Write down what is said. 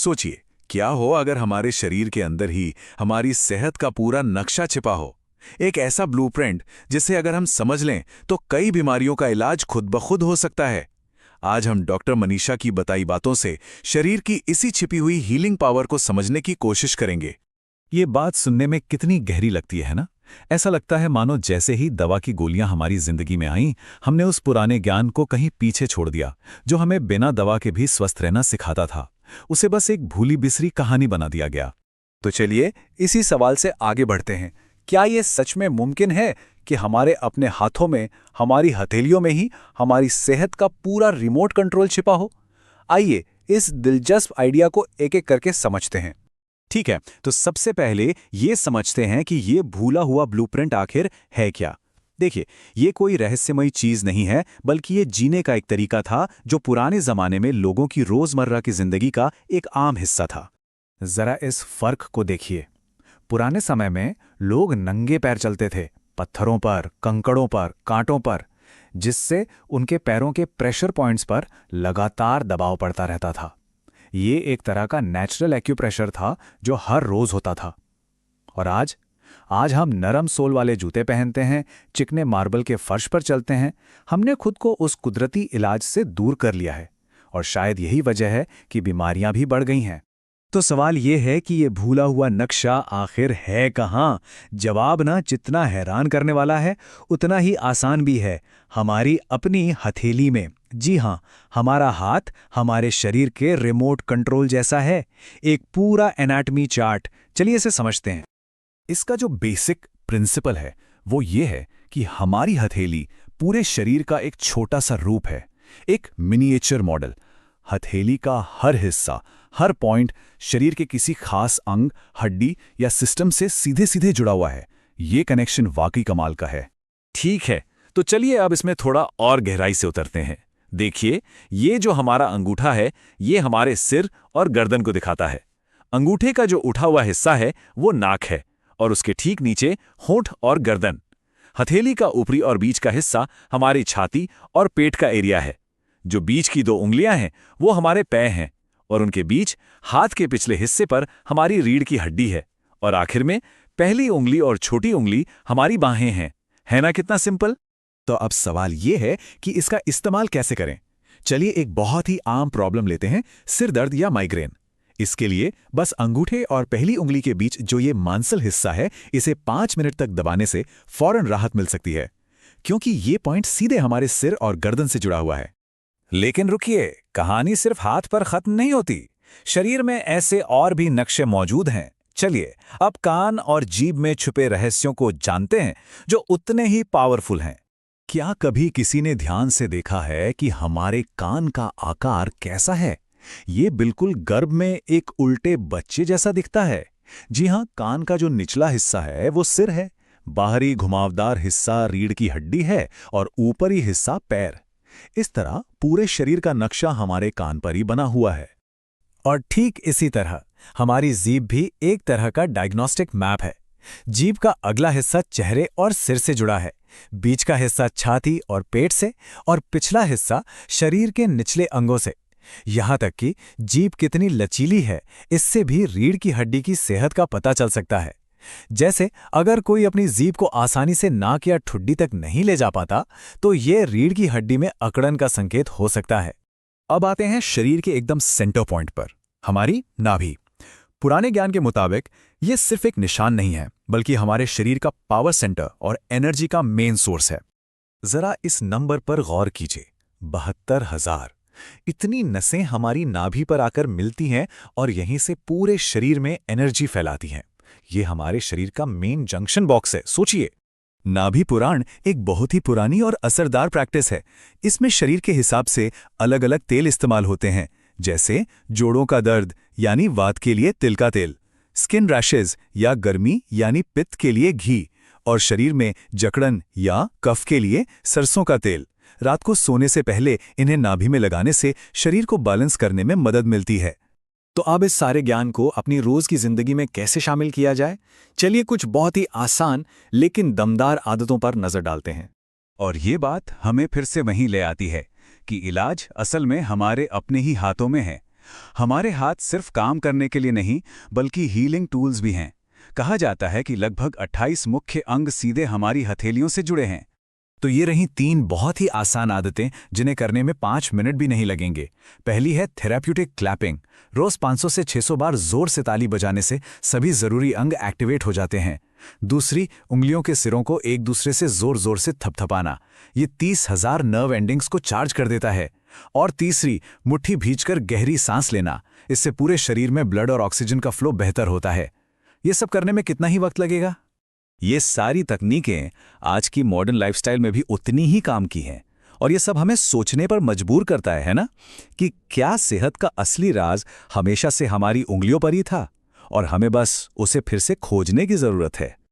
सोचिए, क्या हो अगर हमारे शरीर के अंदर ही हमारी सेहत का पूरा नक्शा छिपा हो। एक ऐसा ब्लूप्रिंट जिसे अगर हम समझ लें तो कई बीमारियों का इलाज खुद ब खुद हो सकता है। आज हम डॉक्टर मनीषा की बताई बातों से शरीर की इसी छिपी हुई हीलिंग पावर को समझने की कोशिश करेंगे। ये बात सुनने में कितनी गहरी लगती है ना। ऐसा लगता है मानो जैसे ही दवा की गोलियां हमारी जिंदगी में आईं, हमने उस पुराने ज्ञान को कहीं पीछे छोड़ दिया जो हमें बिना दवा के भी स्वस्थ रहना सिखाता था। उसे बस एक भूली बिसरी कहानी बना दिया गया। तो चलिए इसी सवाल से आगे बढ़ते हैं। क्या ये सच में मुमकिन है कि हमारे अपने हाथों में, हमारी हथेलियों में ही हमारी सेहत का पूरा रिमोट कंट्रोल छिपा हो? आइए इस दिलचस्प आइडिया को एक एक करके समझते हैं। ठीक है, तो सबसे पहले ये समझते हैं कि ये भूला हुआ ब्लूप्रिंट आखिर है क्या। देखिए, ये कोई रहस्यमयी चीज नहीं है, बल्कि ये जीने का एक तरीका था जो पुराने जमाने में लोगों की रोजमर्रा की जिंदगी का एक आम हिस्सा था। जरा इस फर्क को देखिए। पुराने समय में लोग नंगे पैर चलते थे, पत्थरों पर, कंकड़ों पर, कांटों पर, जिससे उनके पैरों के प्रेशर पॉइंट्स पर लगातार दबाव पड़ता रहता था। ये एक तरह का नेचुरल एक्यूप्रेशर था जो हर रोज होता था। और आज हम नरम सोल वाले जूते पहनते हैं, चिकने मार्बल के फर्श पर चलते हैं। हमने खुद को उस कुदरती इलाज से दूर कर लिया है, और शायद यही वजह है कि बीमारियां भी बढ़ गई हैं। तो सवाल ये है कि ये भूला हुआ नक्शा आखिर है कहाँ? जवाब ना जितना हैरान करने वाला है, उतना ही आसान भी है। हमारी अपनी हथेली में। जी हाँ, हमारा हाथ हमारे शरीर के रिमोट कंट्रोल जैसा है, एक पूरा एनाटॉमी चार्ट। चलिए इसे समझते हैं। इसका जो बेसिक प्रिंसिपल है वो ये है कि हमारी हथेली पूरे शरीर का एक छोटा सा रूप है, एक मिनिएचर मॉडल। हथेली का हर हिस्सा, हर पॉइंट शरीर के किसी खास अंग, हड्डी या सिस्टम से सीधे सीधे जुड़ा हुआ है। ये कनेक्शन वाकई कमाल का है। ठीक है, तो चलिए अब इसमें थोड़ा और गहराई से उतरते हैं। देखिए, ये जो हमारा अंगूठा है, ये हमारे सिर और गर्दन को दिखाता है। अंगूठे का जो उठा हुआ हिस्सा है वो नाक है, और उसके ठीक नीचे होंठ और गर्दन। हथेली का ऊपरी और बीच का हिस्सा हमारी छाती और पेट का एरिया है। जो बीच की दो उंगलियां हैं वो हमारे पैर हैं, और उनके बीच हाथ के पिछले हिस्से पर हमारी रीढ़ की हड्डी है। और आखिर में पहली उंगली और छोटी उंगली हमारी बाहें हैं। है ना कितना सिंपल? तो अब सवाल ये है कि इसका इस्तेमाल कैसे करें। चलिए एक बहुत ही आम प्रॉब्लम लेते हैं, सिर दर्द या माइग्रेन। इसके लिए बस अंगूठे और पहली उंगली के बीच जो ये मांसल हिस्सा है, इसे 5 मिनट तक दबाने से फौरन राहत मिल सकती है, क्योंकि ये पॉइंट सीधे हमारे सिर और गर्दन से जुड़ा हुआ है। लेकिन रुकिए, कहानी सिर्फ हाथ पर खत्म नहीं होती। शरीर में ऐसे और भी नक्शे मौजूद हैं। चलिए अब कान और जीभ में छुपे रहस्यों को जानते हैं, जो उतने ही पावरफुल हैं। क्या कभी किसी ने ध्यान से देखा है कि हमारे कान का आकार कैसा है? ये बिल्कुल गर्भ में एक उल्टे बच्चे जैसा दिखता है। जी हां, कान का जो निचला हिस्सा है वो सिर है, बाहरी घुमावदार हिस्सा रीढ़ की हड्डी है, और ऊपरी हिस्सा पैर। इस तरह पूरे शरीर का नक्शा हमारे कान पर ही बना हुआ है। और ठीक इसी तरह हमारी जीभ भी एक तरह का डायग्नोस्टिक मैप है। जीभ का अगला हिस्सा चेहरे और सिर से जुड़ा है, बीच का हिस्सा छाती और पेट से, और पिछला हिस्सा शरीर के निचले अंगों से। यहां तक कि जीभ कितनी लचीली है, इससे भी रीढ़ की हड्डी की सेहत का पता चल सकता है। जैसे अगर कोई अपनी जीभ को आसानी से नाक या ठुड्डी तक नहीं ले जा पाता, तो ये रीढ़ की हड्डी में अकड़न का संकेत हो सकता है। अब आते हैं शरीर के एकदम सेंटर पॉइंट पर, हमारी नाभि। पुराने ज्ञान के मुताबिक ये सिर्फ एक निशान नहीं है, बल्कि हमारे शरीर का पावर सेंटर और एनर्जी का मेन सोर्स है। जरा इस नंबर पर गौर कीजिए, 72,000। इतनी नसें हमारी नाभि पर आकर मिलती हैं और यहीं से पूरे शरीर में एनर्जी फैलाती हैं। ये हमारे शरीर का मेन जंक्शन बॉक्स है। सोचिए, नाभि पुराण एक बहुत ही पुरानी और असरदार प्रैक्टिस है। इसमें शरीर के हिसाब से अलग अलग तेल इस्तेमाल होते हैं, जैसे जोड़ों का दर्द यानी वात के लिए तिल का तेल, स्किन रैशेज या गर्मी यानी पित्त के लिए घी, और शरीर में जकड़न या कफ के लिए सरसों का तेल। रात को सोने से पहले इन्हें नाभि में लगाने से शरीर को बैलेंस करने में मदद मिलती है। तो अब इस सारे ज्ञान को अपनी रोज की जिंदगी में कैसे शामिल किया जाए? चलिए कुछ बहुत ही आसान लेकिन दमदार आदतों पर नजर डालते हैं। और ये बात हमें फिर से वहीं ले आती है कि इलाज असल में हमारे अपने ही हाथों में है। हमारे हाथ सिर्फ काम करने के लिए नहीं, बल्कि हीलिंग टूल्स भी हैं। कहा जाता है कि लगभग 28 मुख्य अंग सीधे हमारी हथेलियों से जुड़े हैं। तो ये रही 3 बहुत ही आसान आदतें जिन्हें करने में 5 मिनट भी नहीं लगेंगे। पहली है थेराप्यूटिक क्लैपिंग। रोज 500 से 600 बार जोर से ताली बजाने से सभी जरूरी अंग एक्टिवेट हो जाते हैं। दूसरी, उंगलियों के सिरों को एक दूसरे से जोर जोर से थपथपाना। ये 30,000 नर्व एंडिंग्स को चार्ज कर देता है। और तीसरी, मुट्ठी भींचकर गहरी सांस लेना। इससे पूरे शरीर में ब्लड और ऑक्सीजन का फ्लो बेहतर होता है। ये सब करने में कितना ही वक्त लगेगा? ये सारी तकनीकें आज की मॉडर्न लाइफस्टाइल में भी उतनी ही काम की हैं। और ये सब हमें सोचने पर मजबूर करता है ना, कि क्या सेहत का असली राज हमेशा से हमारी उंगलियों पर ही था और हमें बस उसे फिर से खोजने की जरूरत है।